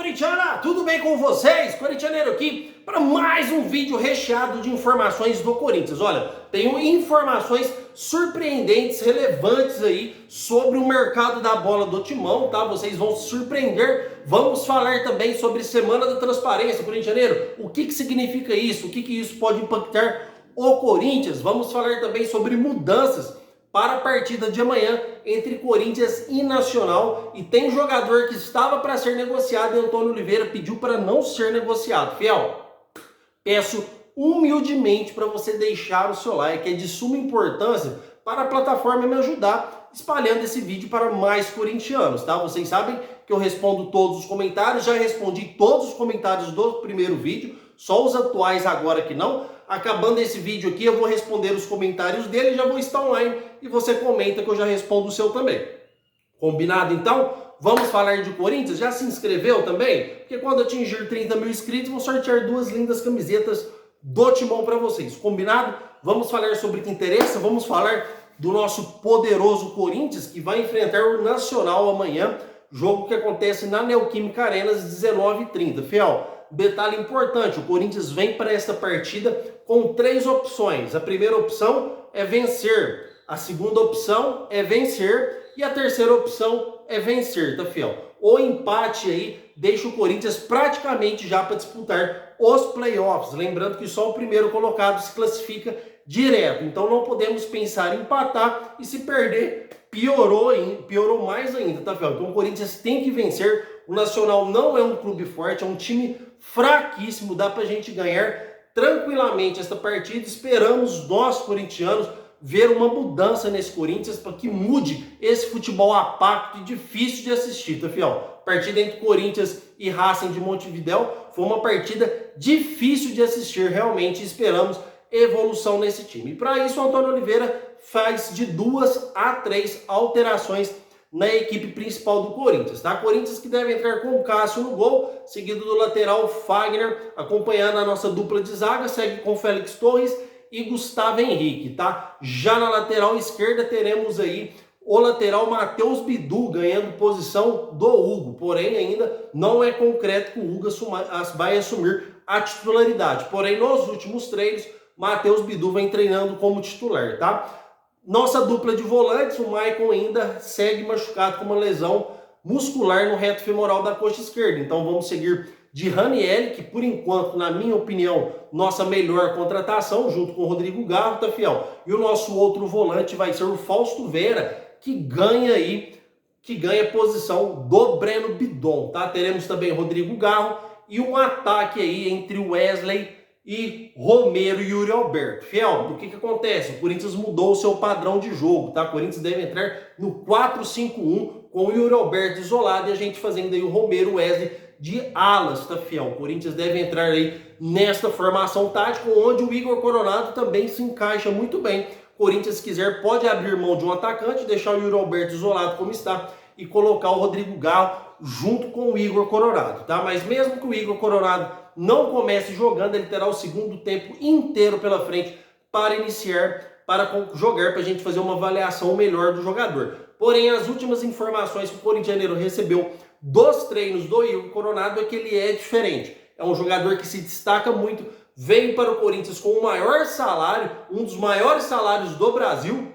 Corintiana, tudo bem com vocês? Corintianeiro aqui para mais um vídeo recheado de informações do Corinthians. Olha, tenho informações surpreendentes, relevantes aí sobre o mercado da bola do Timão, tá? Vocês vão se surpreender. Vamos falar também sobre Semana da Transparência, corintianeiro. O que significa isso? O que isso pode impactar o Corinthians? Vamos falar também sobre mudanças para a partida de amanhã entre Corinthians e Nacional. E tem jogador que estava para ser negociado e Antônio Oliveira pediu para não ser negociado. Fiel, peço humildemente para você deixar o seu like, é de suma importância para a plataforma me ajudar espalhando esse vídeo para mais corintianos, tá? Vocês sabem que eu respondo todos os comentários, já respondi todos os comentários do primeiro vídeo, só os atuais agora que não. Acabando esse vídeo aqui, eu vou responder os comentários dele, já vou estar online e você comenta que eu já respondo o seu também. Combinado então? Vamos falar de Corinthians? Já se inscreveu também? Porque quando atingir 30 mil inscritos, vou sortear duas lindas camisetas do Timão para vocês. Combinado? Vamos falar sobre o que interessa, vamos falar do nosso poderoso Corinthians, que vai enfrentar o Nacional amanhã, jogo que acontece na Neoquímica Arena às 19h30. Fiel, detalhe importante, o Corinthians vem para esta partida com três opções. A primeira opção é vencer, a segunda opção é vencer e a terceira opção é vencer, tá, fiel? O empate aí deixa o Corinthians praticamente já para disputar os playoffs. Lembrando que só o primeiro colocado se classifica direto. Então não podemos pensar em empatar e se perder piorou mais ainda, tá, fiel? Então o Corinthians tem que vencer. O Nacional não é um clube forte, é um time fraquíssimo, dá pra gente ganhar tranquilamente esta partida. Esperamos nós, corintianos, ver uma mudança nesse Corinthians para que mude esse futebol apático e difícil de assistir, tá, fiel? Partida entre Corinthians e Racing de Montevidéu foi uma partida difícil de assistir, realmente. Esperamos evolução nesse time. E para isso, o Antônio Oliveira faz de 2 a 3 alterações na equipe principal do Corinthians, tá? Corinthians que deve entrar com o Cássio no gol, seguido do lateral Fagner, acompanhando a nossa dupla de zaga, segue com Félix Torres e Gustavo Henrique, tá? Já na lateral esquerda teremos aí o lateral Matheus Bidu ganhando posição do Hugo, porém ainda não é concreto que o Hugo vai assumir a titularidade. Porém, nos últimos treinos, Matheus Bidu vem treinando como titular, tá? Nossa dupla de volantes, o Maicon ainda segue machucado com uma lesão muscular no reto femoral da coxa esquerda. Então vamos seguir de Ranieri, que por enquanto, na minha opinião, nossa melhor contratação, junto com o Rodrigo Garro, tá, fiel? E o nosso outro volante vai ser o Fausto Vera, que ganha posição do Breno Bidon, tá? Teremos também Rodrigo Garro e um ataque aí entre Wesley e Romero e Yuri Alberto. Fiel, o que acontece? O Corinthians mudou o seu padrão de jogo, tá? O Corinthians deve entrar no 4-5-1 com o Yuri Alberto isolado e a gente fazendo aí o Romero Wesley de alas, tá, fiel? O Corinthians deve entrar aí nesta formação tática, onde o Igor Coronado também se encaixa muito bem. O Corinthians, se quiser, pode abrir mão de um atacante, deixar o Yuri Alberto isolado como está e colocar o Rodrigo Garro junto com o Igor Coronado, tá? Mas mesmo que o Igor Coronado não comece jogando, ele terá o segundo tempo inteiro pela frente para iniciar, para jogar, para a gente fazer uma avaliação melhor do jogador. Porém, as últimas informações que o corintianeiro recebeu dos treinos do Igor Coronado é que ele é diferente. É um jogador que se destaca muito, veio para o Corinthians com o maior salário, um dos maiores salários do Brasil,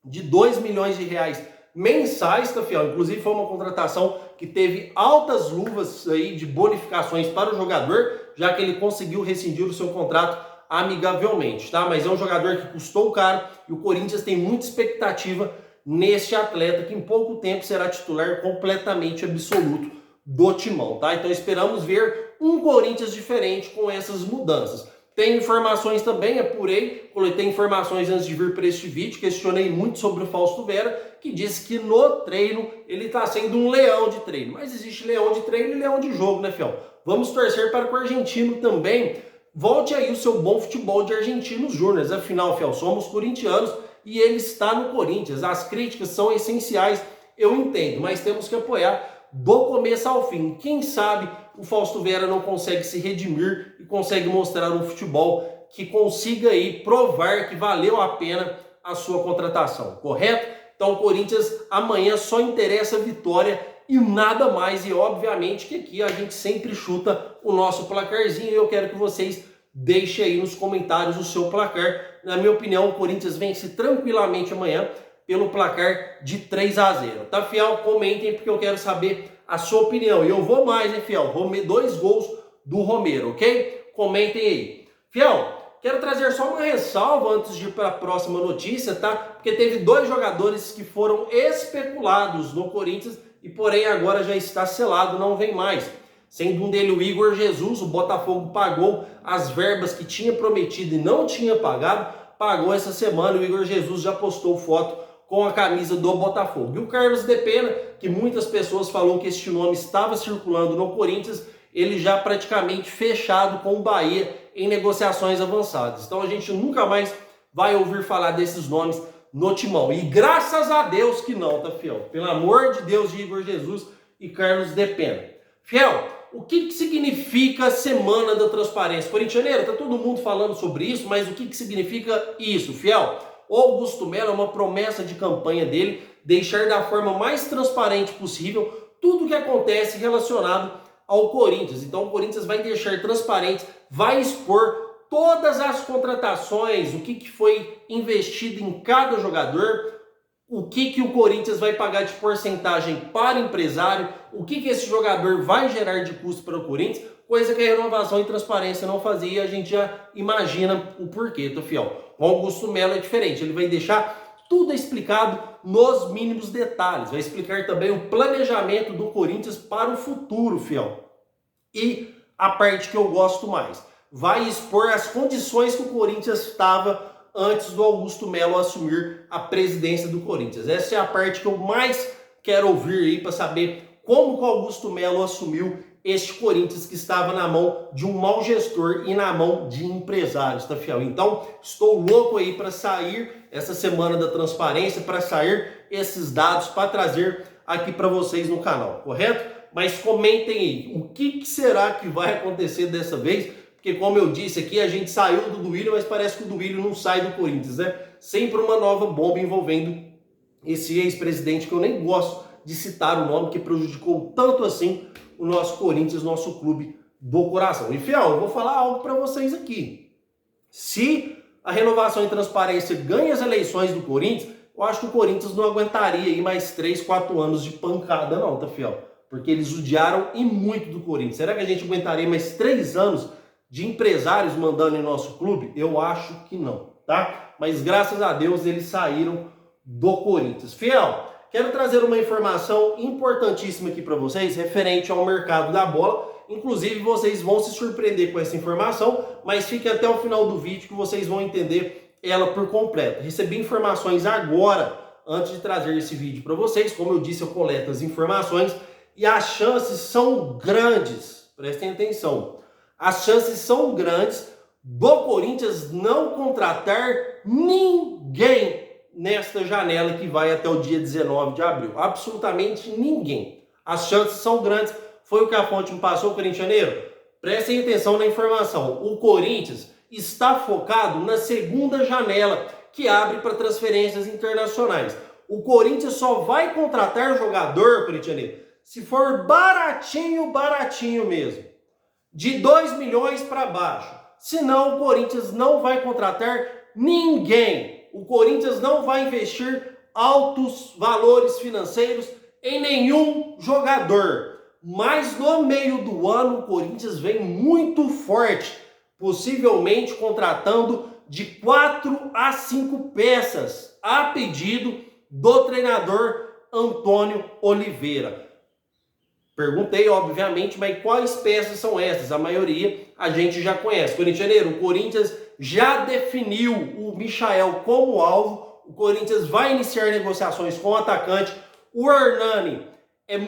de 2 milhões de reais mensais, tá, fiel? Inclusive foi uma contratação que teve altas luvas aí de bonificações para o jogador, já que ele conseguiu rescindir o seu contrato amigavelmente, tá? Mas é um jogador que custou caro e o Corinthians tem muita expectativa neste atleta, que em pouco tempo será titular completamente absoluto do Timão, tá? Então esperamos ver um Corinthians diferente com essas mudanças. Tem informações também, apurei, coletei informações antes de vir para este vídeo, questionei muito sobre o Fausto Vera, que disse que no treino ele está sendo um leão de treino. Mas existe leão de treino e leão de jogo, né, fiel? Vamos torcer para que o argentino também volte aí o seu bom futebol de Argentinos Júnior. Afinal, fiel, somos corintianos e ele está no Corinthians. As críticas são essenciais, eu entendo, mas temos que apoiar do começo ao fim. Quem sabe o Fausto Vera não consegue se redimir e consegue mostrar um futebol que consiga aí provar que valeu a pena a sua contratação, correto? Então o Corinthians amanhã só interessa a vitória e nada mais. E obviamente que aqui a gente sempre chuta o nosso placarzinho e eu quero que vocês deixem aí nos comentários o seu placar. Na minha opinião, o Corinthians vence tranquilamente amanhã pelo placar de 3-0. Tá, fiel? Comentem porque eu quero saber a sua opinião. E eu vou mais, hein, fiel? 2 gols do Romero, ok? Comentem aí. Fiel, quero trazer só uma ressalva antes de ir para a próxima notícia, tá? Porque teve 2 jogadores que foram especulados no Corinthians e porém agora já está selado, não vem mais. Sendo um dele o Igor Jesus, o Botafogo pagou as verbas que tinha prometido e não tinha pagado, pagou essa semana. O Igor Jesus já postou foto com a camisa do Botafogo. E o Carlos Depena, que muitas pessoas falaram que este nome estava circulando no Corinthians, ele já praticamente fechado com o Bahia em negociações avançadas. Então a gente nunca mais vai ouvir falar desses nomes no timão. E graças a Deus que não, tá, fiel? Pelo amor de Deus, de Igor Jesus e Carlos Depena. Fiel, o que significa a Semana da Transparência? Corintianeiro, tá todo mundo falando sobre isso, mas o que significa isso, fiel? O Augusto Melo é uma promessa de campanha dele, deixar da forma mais transparente possível tudo o que acontece relacionado ao Corinthians. Então o Corinthians vai deixar transparente, vai expor todas as contratações, o que foi investido em cada jogador, o que o Corinthians vai pagar de porcentagem para o empresário, o que esse jogador vai gerar de custo para o Corinthians, coisa que a Renovação e Transparência não fazia e a gente já imagina o porquê, tá, fiel? O Augusto Melo é diferente, ele vai deixar tudo explicado nos mínimos detalhes, vai explicar também o planejamento do Corinthians para o futuro, fiel. E a parte que eu gosto mais, vai expor as condições que o Corinthians estava antes do Augusto Melo assumir a presidência do Corinthians. Essa é a parte que eu mais quero ouvir aí para saber como que o Augusto Melo assumiu este Corinthians que estava na mão de um mau gestor e na mão de empresários, tá, fiel? Então, estou louco aí para sair essa Semana da Transparência, para sair esses dados, para trazer aqui para vocês no canal, correto? Mas comentem aí, o que será que vai acontecer dessa vez? Porque como eu disse aqui, a gente saiu do Duílio, mas parece que o Duílio não sai do Corinthians, né? Sempre uma nova bomba envolvendo esse ex-presidente que eu nem gosto de citar o nome, que prejudicou tanto assim o nosso Corinthians, nosso clube do coração. E, fiel, eu vou falar algo para vocês aqui. Se a Renovação e Transparência ganha as eleições do Corinthians, eu acho que o Corinthians não aguentaria aí mais 3, 4 anos de pancada não, tá, fiel? Porque eles judiaram e muito do Corinthians. Será que a gente aguentaria mais 3 anos de empresários mandando em nosso clube? Eu acho que não, tá? Mas graças a Deus eles saíram do Corinthians. Fiel, quero trazer uma informação importantíssima aqui para vocês, referente ao mercado da bola. Inclusive, vocês vão se surpreender com essa informação, mas fiquem até o final do vídeo que vocês vão entender ela por completo. Recebi informações agora, antes de trazer esse vídeo para vocês. Como eu disse, eu coleto as informações e as chances são grandes, prestem atenção, as chances são grandes do Corinthians não contratar ninguém nesta janela que vai até o dia 19 de abril. Absolutamente ninguém. As chances são grandes. Foi o que a fonte me passou, corintianeiro. Prestem atenção na informação. O Corinthians está focado na segunda janela que abre para transferências internacionais. O Corinthians só vai contratar jogador, corintianeiro, se for baratinho, baratinho mesmo. De 2 milhões para baixo. Senão o Corinthians não vai contratar ninguém. O Corinthians não vai investir altos valores financeiros em nenhum jogador. Mas no meio do ano o Corinthians vem muito forte, possivelmente contratando de 4 a 5 peças a pedido do treinador Antônio Oliveira. Perguntei, obviamente, mas quais peças são essas? A maioria a gente já conhece. Corintianeiro, o Corinthians já definiu o Michael como alvo. O Corinthians vai iniciar negociações com o atacante. O Hernani,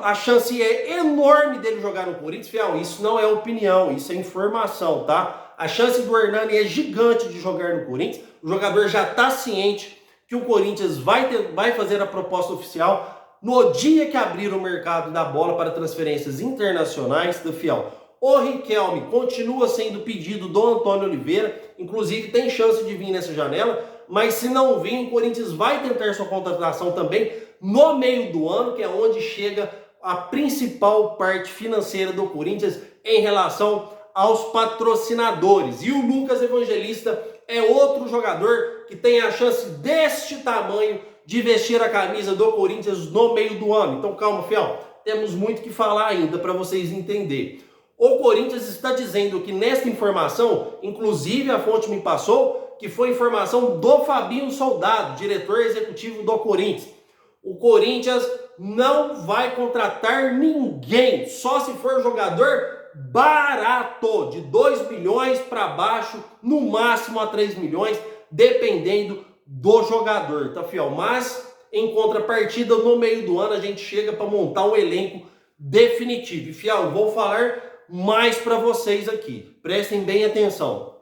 a chance é enorme dele jogar no Corinthians. Fiel, isso não é opinião, isso é informação, tá? A chance do Hernani é gigante de jogar no Corinthians. O jogador já está ciente que o Corinthians vai fazer a proposta oficial no dia que abrir o mercado da bola para transferências internacionais, do fiel. O Riquelme continua sendo pedido do Antônio Oliveira, inclusive tem chance de vir nessa janela, mas se não vir, o Corinthians vai tentar sua contratação também no meio do ano, que é onde chega a principal parte financeira do Corinthians em relação aos patrocinadores. E o Lucas Evangelista é outro jogador que tem a chance deste tamanho de vestir a camisa do Corinthians no meio do ano. Então calma, fiel, temos muito que falar ainda para vocês entenderem. O Corinthians está dizendo que nesta informação, inclusive a fonte me passou, que foi informação do Fabinho Soldado, diretor executivo do Corinthians. O Corinthians não vai contratar ninguém, só se for jogador barato, de 2 milhões para baixo, no máximo a 3 milhões, dependendo do jogador, tá, fiel? Mas, em contrapartida, no meio do ano, a gente chega para montar um elenco definitivo. E, fiel, eu vou falar mais para vocês aqui. Prestem bem atenção.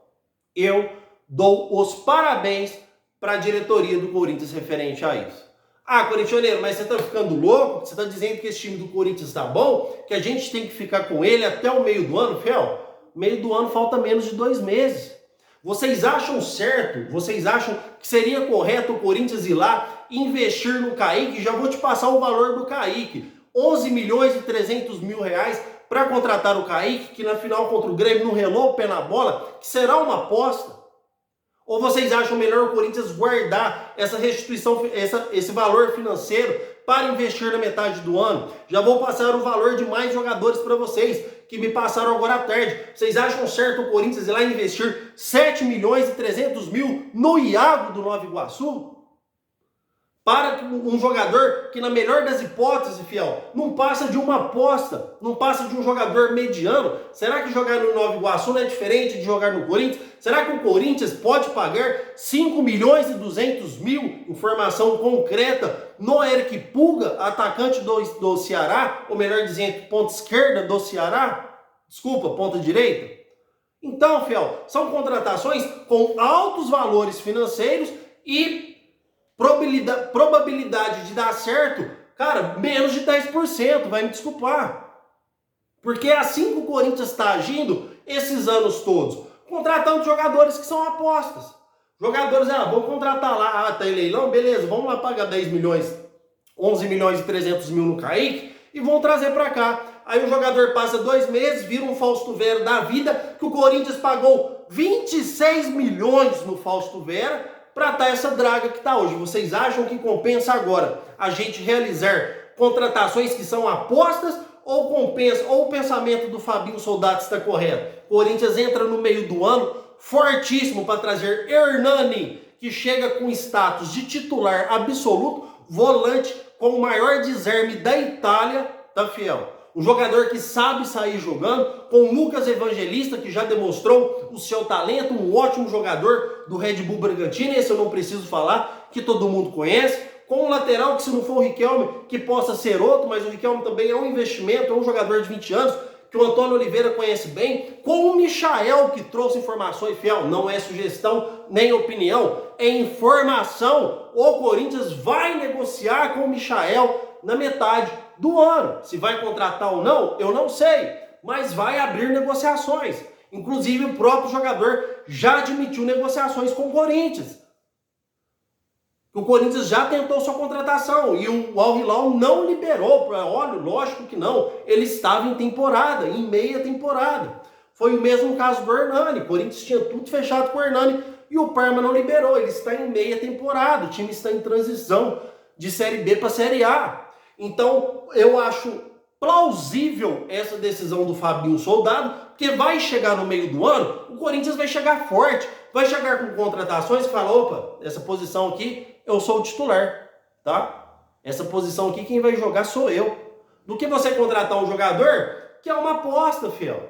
Eu dou os parabéns para a diretoria do Corinthians referente a isso. Ah, corintianeiro, mas você tá ficando louco? Você tá dizendo que esse time do Corinthians tá bom? Que a gente tem que ficar com ele até o meio do ano? Fiel, meio do ano falta menos de 2 meses. Vocês acham certo? Vocês acham que seria correto o Corinthians ir lá investir no Kaique? Já vou te passar o valor do Kaique. 11 milhões e 300 mil reais para contratar o Kaique, que na final contra o Grêmio não relou o pé na bola, que será uma aposta. Ou vocês acham melhor o Corinthians guardar essa restituição, esse valor financeiro para investir na metade do ano? Já vou passar o valor de mais jogadores para vocês, que me passaram agora à tarde. Vocês acham certo o Corinthians ir lá investir 7 milhões e 300 mil no Iago do Nova Iguaçu? Para um jogador que, na melhor das hipóteses, fiel, não passa de uma aposta, não passa de um jogador mediano. Será que jogar no Nova Iguaçu não é diferente de jogar no Corinthians? Será que o Corinthians pode pagar 5 milhões e 200 mil, informação concreta, no Eric Pulga, atacante do Ceará, ou melhor dizendo, ponta esquerda do Ceará? Desculpa, ponta direita? Então, fiel, são contratações com altos valores financeiros e probabilidade de dar certo, cara, menos de 10%, vai me desculpar. Porque é assim que o Corinthians está agindo esses anos todos, contratando jogadores que são apostas. Jogadores, vamos contratar lá, tá em leilão, beleza, vamos lá pagar 10 milhões, 11 milhões e 300 mil no Kaique e vão trazer para cá. Aí o jogador passa 2 meses, vira um Fausto Vera da vida, que o Corinthians pagou 26 milhões no Fausto Vera, para estar essa draga que está hoje. Vocês acham que compensa agora a gente realizar contratações que são apostas ou compensa, ou o pensamento do Fabinho Soldado está correto? Corinthians entra no meio do ano fortíssimo para trazer Hernani, que chega com status de titular absoluto, volante com o maior desarme da Itália, tá, fiel? Um jogador que sabe sair jogando, com o Lucas Evangelista, que já demonstrou o seu talento, um ótimo jogador do Red Bull Bragantino, esse eu não preciso falar, que todo mundo conhece, com um lateral que, se não for o Riquelme, que possa ser outro, mas o Riquelme também é um investimento, é um jogador de 20 anos, que o Antônio Oliveira conhece bem, com o Michael, que trouxe informações, fiel, não é sugestão nem opinião, é informação. O Corinthians vai negociar com o Michael na metade do ano. Se vai contratar ou não, eu não sei, mas vai abrir negociações. Inclusive o próprio jogador já admitiu negociações com o Corinthians. O Corinthians já tentou sua contratação e o Al Hilal não liberou. Olha, lógico que não. Ele estava em temporada, em meia temporada. Foi o mesmo caso do Hernani. O Corinthians tinha tudo fechado com o Hernani e o Parma não liberou. Ele está em meia temporada. O time está em transição de Série B para Série A. Então, eu acho plausível essa decisão do Fabinho Soldado, porque vai chegar no meio do ano, o Corinthians vai chegar forte, vai chegar com contratações que fala, opa, essa posição aqui, eu sou o titular, tá? Essa posição aqui, quem vai jogar sou eu. Do que você contratar um jogador que é uma aposta, fiel,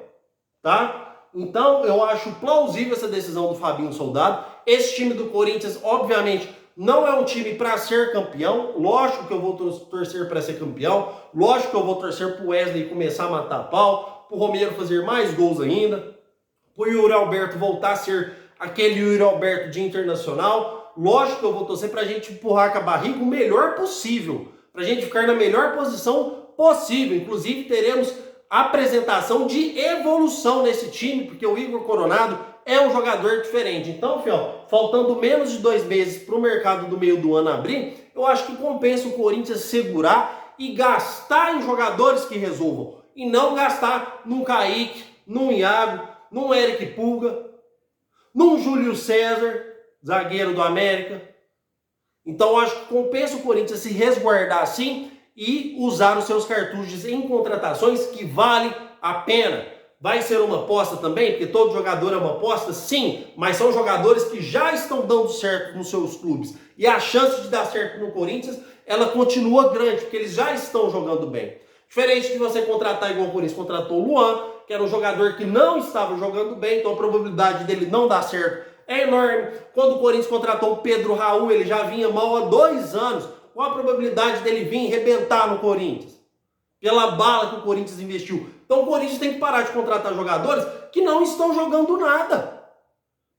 tá? Então, eu acho plausível essa decisão do Fabinho Soldado. Esse time do Corinthians, obviamente, não é um time para ser campeão. Lógico que eu vou torcer para ser campeão. Lógico que eu vou torcer para o Wesley começar a matar pau, para o Romero fazer mais gols ainda, para o Yuri Alberto voltar a ser aquele Yuri Alberto de internacional. Lógico que eu vou torcer para a gente empurrar com a barriga o melhor possível, para a gente ficar na melhor posição possível. Inclusive teremos apresentação de evolução nesse time, porque o Igor Coronado é um jogador diferente. Então, fiel, faltando menos de 2 meses para o mercado do meio do ano abrir, eu acho que compensa o Corinthians segurar e gastar em jogadores que resolvam. E não gastar num Kaique, num Iago, num Eric Pulga, num Júlio César, zagueiro do América. Então acho que compensa o Corinthians se resguardar assim e usar os seus cartuchos em contratações que vale a pena. Vai ser uma aposta também, porque todo jogador é uma aposta? Sim, mas são jogadores que já estão dando certo nos seus clubes. E a chance de dar certo no Corinthians, ela continua grande, porque eles já estão jogando bem. Diferente de você contratar igual o Corinthians contratou o Luan, que era um jogador que não estava jogando bem, então a probabilidade dele não dar certo é enorme. Quando o Corinthians contratou o Pedro Raul, ele já vinha mal há 2 anos. Qual a probabilidade dele vir arrebentar no Corinthians? Pela bala que o Corinthians investiu. Então o Corinthians tem que parar de contratar jogadores que não estão jogando nada,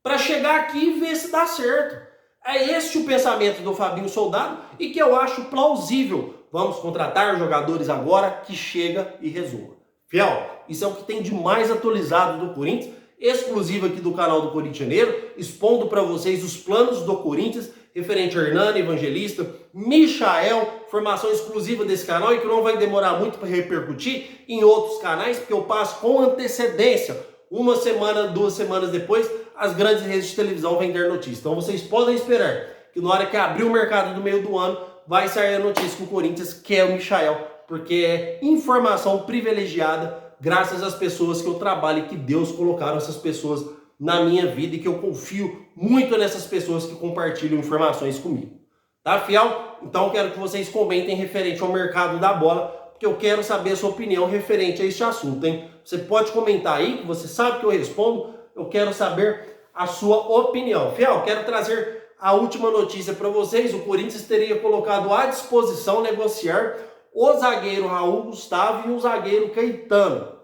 para chegar aqui e ver se dá certo. É esse o pensamento do Fabinho Soldado e que eu acho plausível. Vamos contratar jogadores agora que chega e resolva. Fiel, isso é o que tem de mais atualizado do Corinthians, exclusivo aqui do canal do Corintianeiro, expondo para vocês os planos do Corinthians, referente a Hernani, Evangelista, Michael, formação exclusiva desse canal e que não vai demorar muito para repercutir em outros canais, porque eu passo com antecedência, 1 semana, 2 semanas depois, as grandes redes de televisão vêm dar notícia. Então vocês podem esperar que na hora que abrir o mercado do meio do ano, vai sair a notícia que o Corinthians quer o Michael, porque é informação privilegiada graças às pessoas que eu trabalho e que Deus colocaram essas pessoas na minha vida e que eu confio muito nessas pessoas que compartilham informações comigo. Tá, fiel? Então eu quero que vocês comentem referente ao mercado da bola, porque eu quero saber a sua opinião referente a este assunto, hein? Você pode comentar aí, que você sabe que eu respondo, eu quero saber a sua opinião. Fiel, quero trazer a última notícia para vocês. O Corinthians teria colocado à disposição negociar o zagueiro Raul Gustavo e o zagueiro Caetano.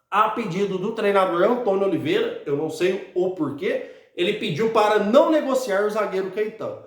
A pedido do treinador Antônio Oliveira, eu não sei o porquê, ele pediu para não negociar o zagueiro Caetano.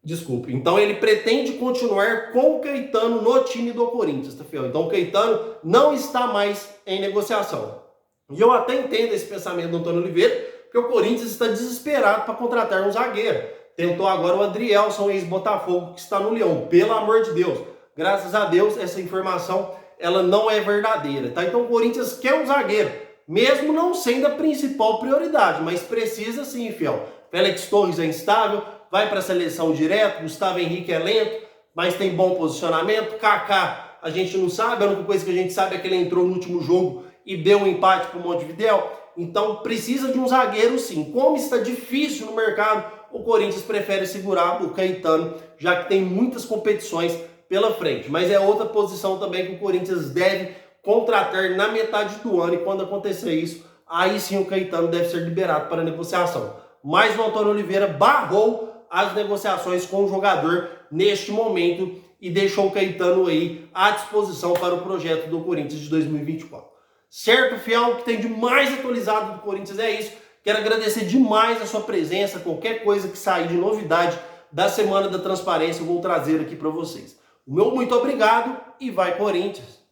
Desculpe. Então ele pretende continuar com o Caetano no time do Corinthians, tá, fiel? Então o Caetano não está mais em negociação. E eu até entendo esse pensamento do Antônio Oliveira, porque o Corinthians está desesperado para contratar um zagueiro. Tentou agora o Adrielson, ex-Botafogo, que está no Leão. Pelo amor de Deus. Graças a Deus, essa informação ela não é verdadeira, tá? Então o Corinthians quer um zagueiro, mesmo não sendo a principal prioridade, mas precisa sim, fiel. Félix Torres é instável, vai para a seleção direto, Gustavo Henrique é lento, mas tem bom posicionamento. Kaká, a gente não sabe, a única coisa que a gente sabe é que ele entrou no último jogo e deu um empate para o Montevidéu. Então precisa de um zagueiro sim. Como está difícil no mercado, o Corinthians prefere segurar o Caetano, já que tem muitas competições pela frente. Mas é outra posição também que o Corinthians deve contratar na metade do ano, e quando acontecer isso, aí sim o Caetano deve ser liberado para negociação. Mas o Antônio Oliveira barrou as negociações com o jogador neste momento e deixou o Caetano aí à disposição para o projeto do Corinthians de 2024. Certo, fiel? O que tem de mais atualizado do Corinthians é isso. Quero agradecer demais a sua presença. Qualquer coisa que sair de novidade da Semana da Transparência eu vou trazer aqui para vocês. O meu muito obrigado e vai Corinthians!